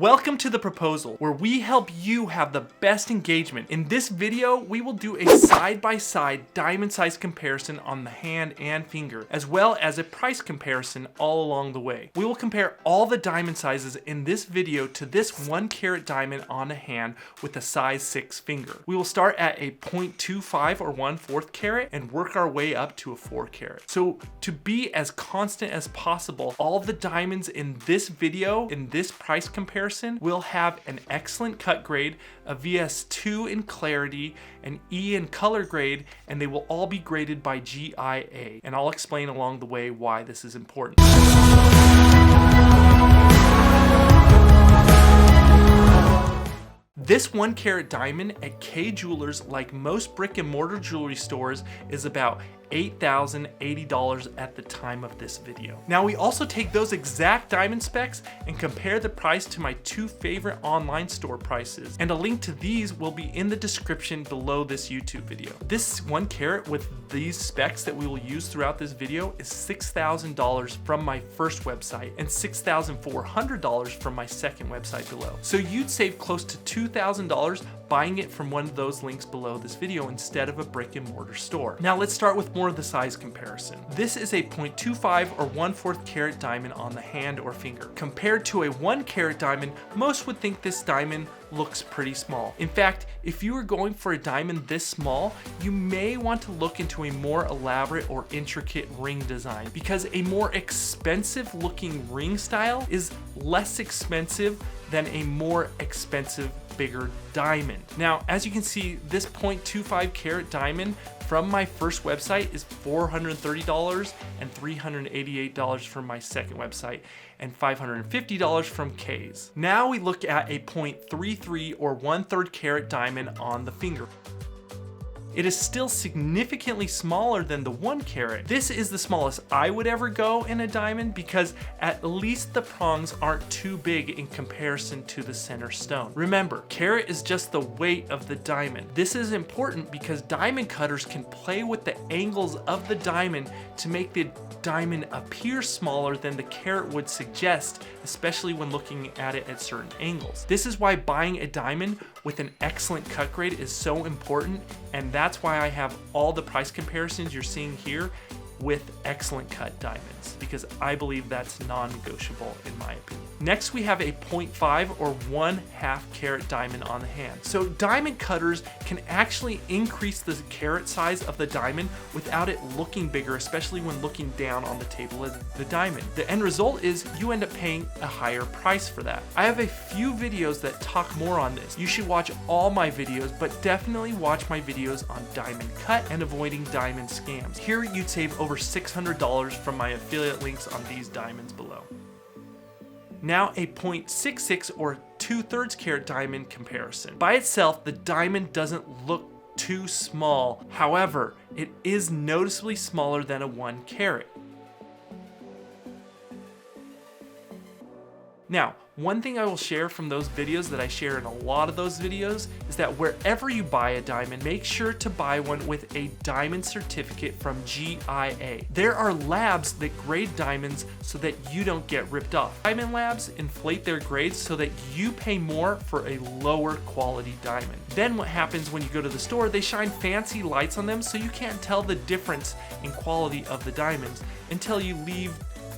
Welcome to the proposal, where we help you have the best engagement. In this video, we will do a side-by-side diamond size comparison on the hand and finger, as well as a price comparison all along the way. We will compare all the diamond sizes in this video to this 1 carat diamond on a hand with a size 6 finger. We will start at a 0.25 or 1/4 carat and work our way up to a 4 carat. So to be as constant as possible, all the diamonds in this video, in this price comparison, will have an excellent cut grade, a VS2 in clarity, an E in color grade, and they will all be graded by GIA. And I'll explain along the way why this is important. This 1 carat diamond at K Jewelers, like most brick and mortar jewelry stores, is about $8,080 at the time of this video. Now we also take those exact diamond specs and compare the price to my 2 favorite online store prices, and a link to these will be in the description below this YouTube video. This 1 carat with these specs that we will use throughout this video is $6,000 from my first website and $6,400 from my second website below. So you'd save close to $2,000 buying it from one of those links below this video instead of a brick and mortar store. Now let's start with more of the size comparison. This is a 0.25 or 1/4 carat diamond on the hand or finger. Compared to a 1 carat diamond, most would think this diamond looks pretty small. In fact, if you are going for a diamond this small, you may want to look into a more elaborate or intricate ring design, because a more expensive looking ring style is less expensive than a more expensive bigger diamond. Now, as you can see, this 0.25 carat diamond from my first website is $430 and $388 from my second website, and $550 from K's. Now we look at a 0.33 or 1/3 carat diamond on the finger. It is still significantly smaller than the 1 carat. This is the smallest I would ever go in a diamond, because at least the prongs aren't too big in comparison to the center stone. Remember, carat is just the weight of the diamond. This is important because diamond cutters can play with the angles of the diamond to make the diamond appear smaller than the carat would suggest, especially when looking at it at certain angles. This is why buying a diamond with an excellent cut grade is so important, and that's why I have all the price comparisons you're seeing here with excellent cut diamonds, because I believe that's non-negotiable in my opinion. Next, we have a 0.5 or 1/2 carat diamond on the hand. So diamond cutters can actually increase the carat size of the diamond without it looking bigger, especially when looking down on the table of the diamond. The end result is you end up paying a higher price for that. I have a few videos that talk more on this. You should watch all my videos, but definitely watch my videos on diamond cut and avoiding diamond scams. Here you'd save over $600 from my affiliate links on these diamonds below. Now a 0.66 or 2/3 carat diamond comparison. By itself, the diamond doesn't look too small. However, it is noticeably smaller than a 1 carat. Now, one thing I will share from those videos that I share in a lot of those videos is that wherever you buy a diamond, make sure to buy one with a diamond certificate from GIA. There are labs that grade diamonds so that you don't get ripped off. Diamond labs inflate their grades so that you pay more for a lower quality diamond. Then what happens when you go to the store, they shine fancy lights on them so you can't tell the difference in quality of the diamonds until you leave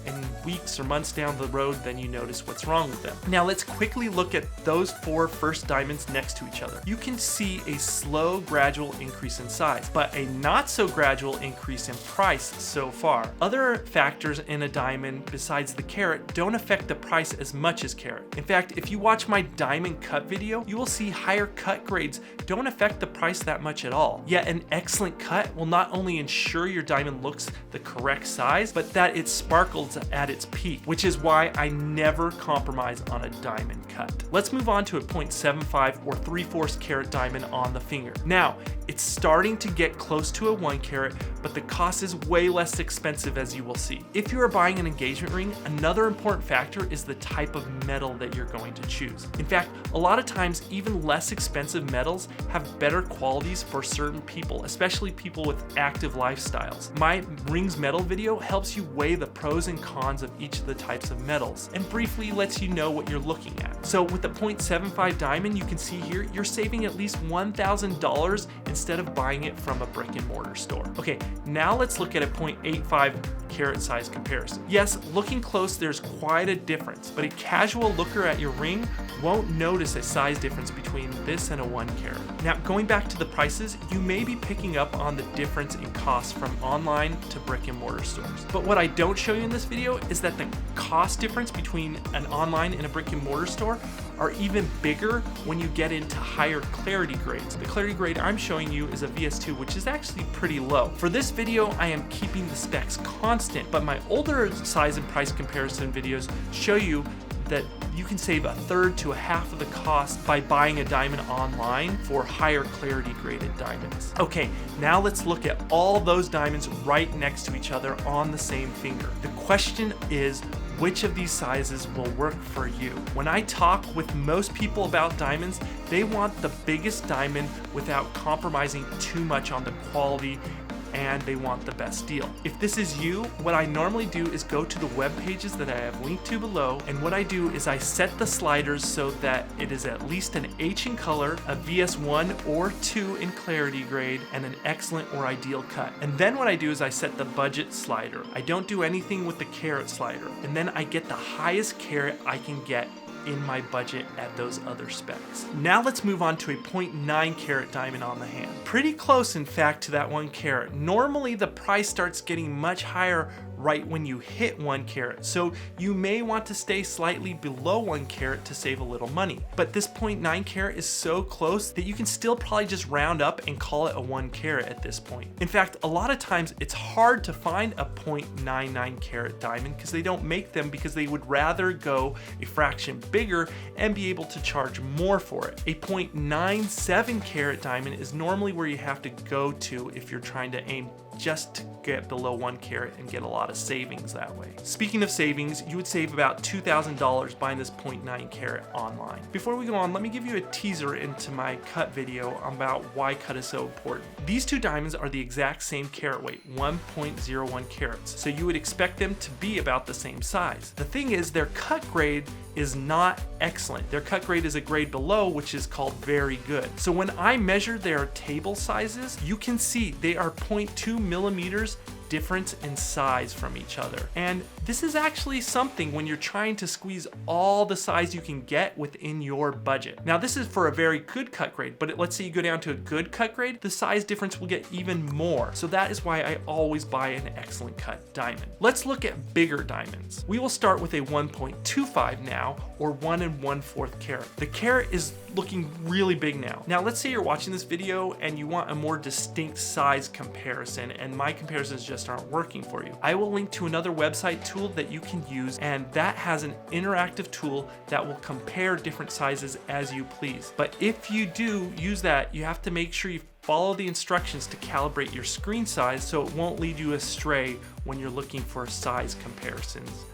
in weeks or months down the road, then you notice what's wrong with them. Now let's quickly look at those 4 first diamonds next to each other. You can see a slow, gradual increase in size, but a not so gradual increase in price so far. Other factors in a diamond besides the carat don't affect the price as much as carat. In fact, if you watch my diamond cut video, you will see higher cut grades don't affect the price that much at all. Yet an excellent cut will not only ensure your diamond looks the correct size, but that it sparkles at its peak, which is why I never compromise on a diamond cut. Let's move on to a 0.75 or 3/4 carat diamond on the finger. Now, it's starting to get close to a 1 carat, but the cost is way less expensive, as you will see. If you are buying an engagement ring, another important factor is the type of metal that you're going to choose. In fact, a lot of times even less expensive metals have better qualities for certain people, especially people with active lifestyles. My rings metal video helps you weigh the pros and cons of each of the types of metals and briefly lets you know what you're looking at. So with the 0.75 diamond, you can see here, you're saving at least $1,000 instead of buying it from a brick and mortar store. Okay, now let's look at a 0.85 carat size comparison. Yes, looking close, there's quite a difference, but a casual looker at your ring won't notice a size difference between this and a 1 carat. Now, going back to the prices, you may be picking up on the difference in cost from online to brick and mortar stores. But what I don't show you in this video is that the cost difference between an online and a brick and mortar store are even bigger when you get into higher clarity grades. The clarity grade I'm showing you is a VS2, which is actually pretty low. For this video, I am keeping the specs constant, but my older size and price comparison videos show you that you can save a third to a half of the cost by buying a diamond online for higher clarity graded diamonds. Okay, now let's look at all those diamonds right next to each other on the same finger. The question is, which of these sizes will work for you? When I talk with most people about diamonds, they want the biggest diamond without compromising too much on the quality, and they want the best deal. If this is you, what I normally do is go to the web pages that I have linked to below, and what I do is I set the sliders so that it is at least an H in color, a VS1 or 2 in clarity grade, and an excellent or ideal cut. And then what I do is I set the budget slider. I don't do anything with the carat slider, and then I get the highest carat I can get in my budget at those other specs. Now let's move on to a 0.9 carat diamond on the hand. Pretty close, in fact, to that 1 carat. Normally the price starts getting much higher right when you hit 1 carat, so you may want to stay slightly below 1 carat to save a little money. But this 0.9 carat is so close that you can still probably just round up and call it a 1 carat at this point. In fact, a lot of times it's hard to find a 0.99 carat diamond because they don't make them, because they would rather go a fraction bigger and be able to charge more for it. A 0.97 carat diamond is normally where you have to go to if you're trying to aim just to get below 1 carat and get a lot of savings that way. Speaking of savings, you would save about $2,000 buying this 0.9 carat online. Before we go on, let me give you a teaser into my cut video about why cut is so important. These two diamonds are the exact same carat weight, 1.01 carats, so you would expect them to be about the same size. The thing is, their cut grade is not excellent. Their cut grade is a grade below, which is called very good. So when I measure their table sizes, you can see they are 0.2 millimeters difference in size from each other. And this is actually something when you're trying to squeeze all the size you can get within your budget. Now this is for a very good cut grade, but let's say you go down to a good cut grade, the size difference will get even more. So that is why I always buy an excellent cut diamond. Let's look at bigger diamonds. We will start with a 1.25 now, or 1 1/4 carat. The carat is looking really big now. Now let's say you're watching this video and you want a more distinct size comparison, and my comparisons just aren't working for you. I will link to another website tool that you can use, and that has an interactive tool that will compare different sizes as you please. But if you do use that, you have to make sure you follow the instructions to calibrate your screen size so it won't lead you astray when you're looking for size comparisons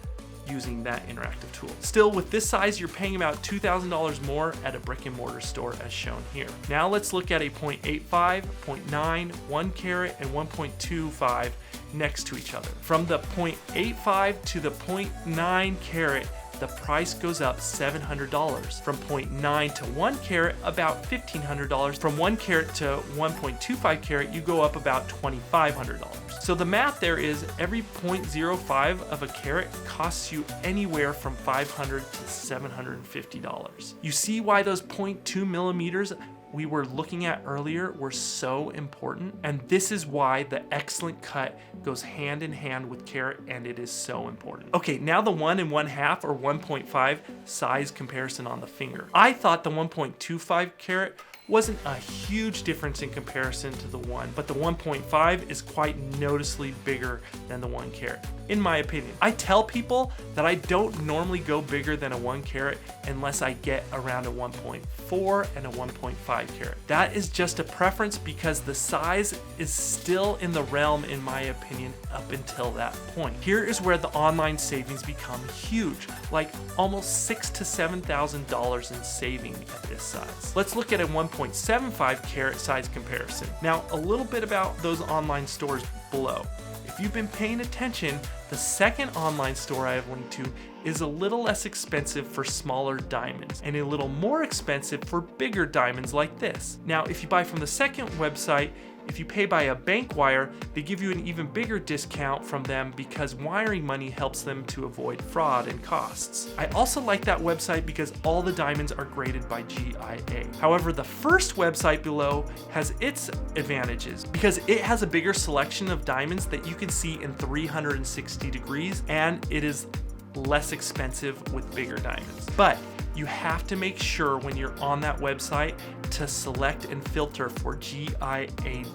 using that interactive tool. Still, with this size, you're paying about $2,000 more at a brick and mortar store as shown here. Now let's look at a 0.85, 0.9, 1 carat, and 1.25 next to each other. From the 0.85 to the 0.9 carat, the price goes up $700. From 0.9 to 1 carat, about $1,500. From 1 carat to 1.25 carat, you go up about $2,500. So the math there is every 0.05 of a carat costs you anywhere from $500 to $750. You see why those 0.2 millimeters we were looking at earlier were so important? And this is why the excellent cut goes hand in hand with carat, and it is so important. Okay, now the 1 1/2 or 1.5 size comparison on the finger. I thought the 1.25 carat wasn't a huge difference in comparison to the 1, but the 1.5 is quite noticeably bigger than the 1 carat, in my opinion. I tell people that I don't normally go bigger than a 1 carat unless I get around a 1.4 and a 1.5 carat. That is just a preference because the size is still in the realm, in my opinion, up until that point. Here is where the online savings become huge, like almost $6,000 to $7,000 in saving at this size. Let's look at a 1.75 carat size comparison. Now, a little bit about those online stores below. If you've been paying attention, the second online store I have linked to is a little less expensive for smaller diamonds and a little more expensive for bigger diamonds like this. Now, if you buy from the second website, if you pay by a bank wire, they give you an even bigger discount from them because wiring money helps them to avoid fraud and costs. I also like that website because all the diamonds are graded by GIA. However, the first website below has its advantages because it has a bigger selection of diamonds that you can see in 360 degrees, and it is less expensive with bigger diamonds. But you have to make sure when you're on that website to select and filter for GIA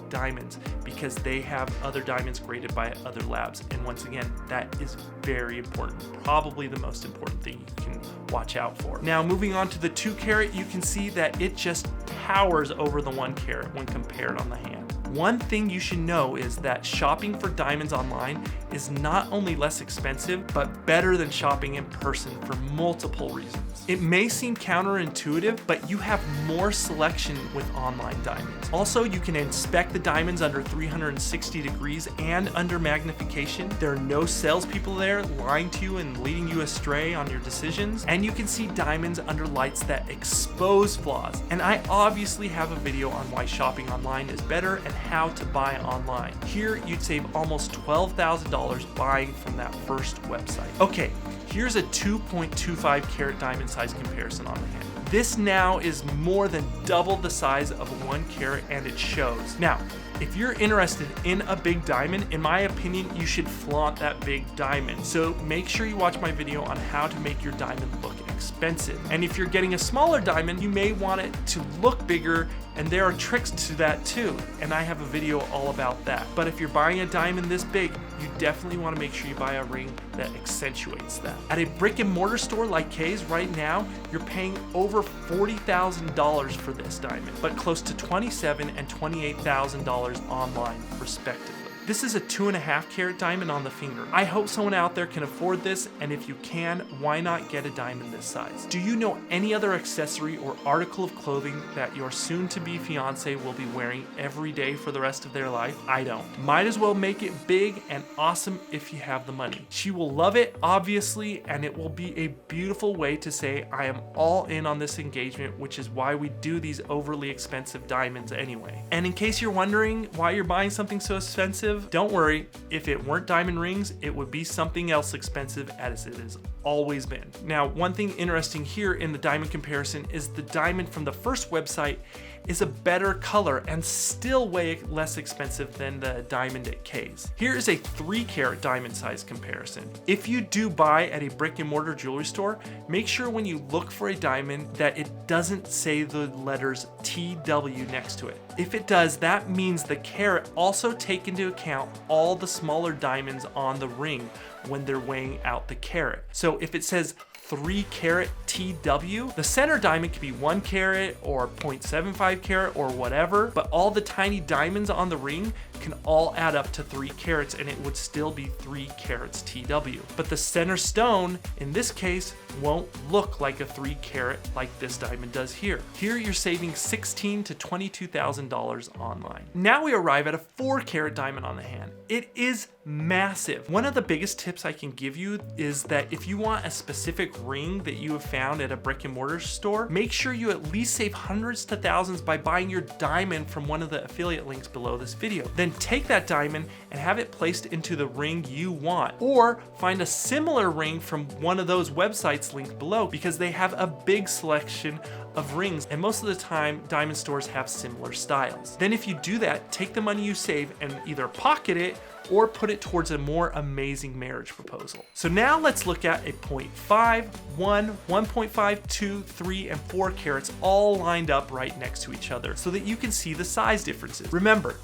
diamonds because they have other diamonds graded by other labs. And once again, that is very important, probably the most important thing you can watch out for. Now, moving on to the 2 carat, you can see that it just towers over the 1 carat when compared on the hand. One thing you should know is that shopping for diamonds online is not only less expensive, but better than shopping in person for multiple reasons. It may seem counterintuitive, but you have more selection with online diamonds. Also, you can inspect the diamonds under 360 degrees and under magnification. There are no salespeople there lying to you and leading you astray on your decisions. And you can see diamonds under lights that expose flaws. And I obviously have a video on why shopping online is better and how to buy online. Here, you'd save almost $12,000 buying from that first website. Okay, here's a 2.25 carat diamond size comparison on the hand. This now is more than double the size of a 1 carat, and it shows. Now, if you're interested in a big diamond, in my opinion, you should flaunt that big diamond. So make sure you watch my video on how to make your diamond look expensive. And if you're getting a smaller diamond, you may want it to look bigger, and there are tricks to that too. And I have a video all about that. But if you're buying a diamond this big, you definitely want to make sure you buy a ring that accentuates that. At a brick and mortar store like Kay's right now, you're paying over $40,000 for this diamond, but close to $27,000 and $28,000 online respectively. This is a 2.5 carat diamond on the finger. I hope someone out there can afford this, and if you can, why not get a diamond this size? Do you know any other accessory or article of clothing that your soon-to-be fiance will be wearing every day for the rest of their life? I don't. Might as well make it big and awesome if you have the money. She will love it, obviously, and it will be a beautiful way to say, I am all in on this engagement, which is why we do these overly expensive diamonds anyway. And in case you're wondering why you're buying something so expensive, don't worry, if it weren't diamond rings, it would be something else expensive, as it has always been. Now, one thing interesting here in the diamond comparison is the diamond from the first website is a better color and still way less expensive than the diamond at Kay's. Here is a 3 carat diamond size comparison. If you do buy at a brick and mortar jewelry store, make sure when you look for a diamond that it doesn't say the letters TW next to it. If it does, that means the carat also take into account all the smaller diamonds on the ring when they're weighing out the carat. So if it says 3 carat TW, the center diamond can be 1 carat or 0.75 carat or whatever, but all the tiny diamonds on the ring can all add up to 3 carats, and it would still be 3 carats TW. But the center stone, in this case, won't look like a 3 carat like this diamond does here. Here you're saving $16,000 to $22,000 online. Now we arrive at a 4 carat diamond on the hand. It is massive. One of the biggest tips I can give you is that if you want a specific ring that you have found at a brick and mortar store, make sure you at least save hundreds to thousands by buying your diamond from one of the affiliate links below this video. Then take that diamond and have it placed into the ring you want, or find a similar ring from one of those websites linked below because they have a big selection of rings, and most of the time diamond stores have similar styles. Then if you do that, take the money you save and either pocket it or put it towards a more amazing marriage proposal. So now let's look at a 0.5, 1, 1.5, 2, 3, and 4 carats all lined up right next to each other so that you can see the size differences. Remember,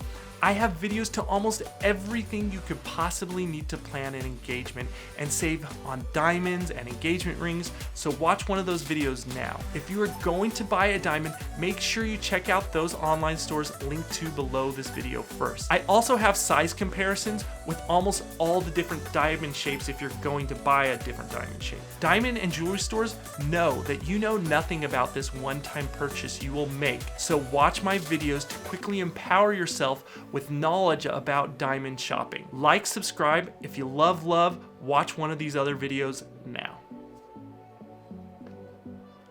I have videos to almost everything you could possibly need to plan an engagement and save on diamonds and engagement rings, so watch one of those videos now. If you are going to buy a diamond, make sure you check out those online stores linked to below this video first. I also have size comparisons with almost all the different diamond shapes if you're going to buy a different diamond shape. Diamond and jewelry stores know that you know nothing about this one-time purchase you will make, so watch my videos to quickly empower yourself with knowledge about diamond shopping. Like, subscribe. If you love, watch one of these other videos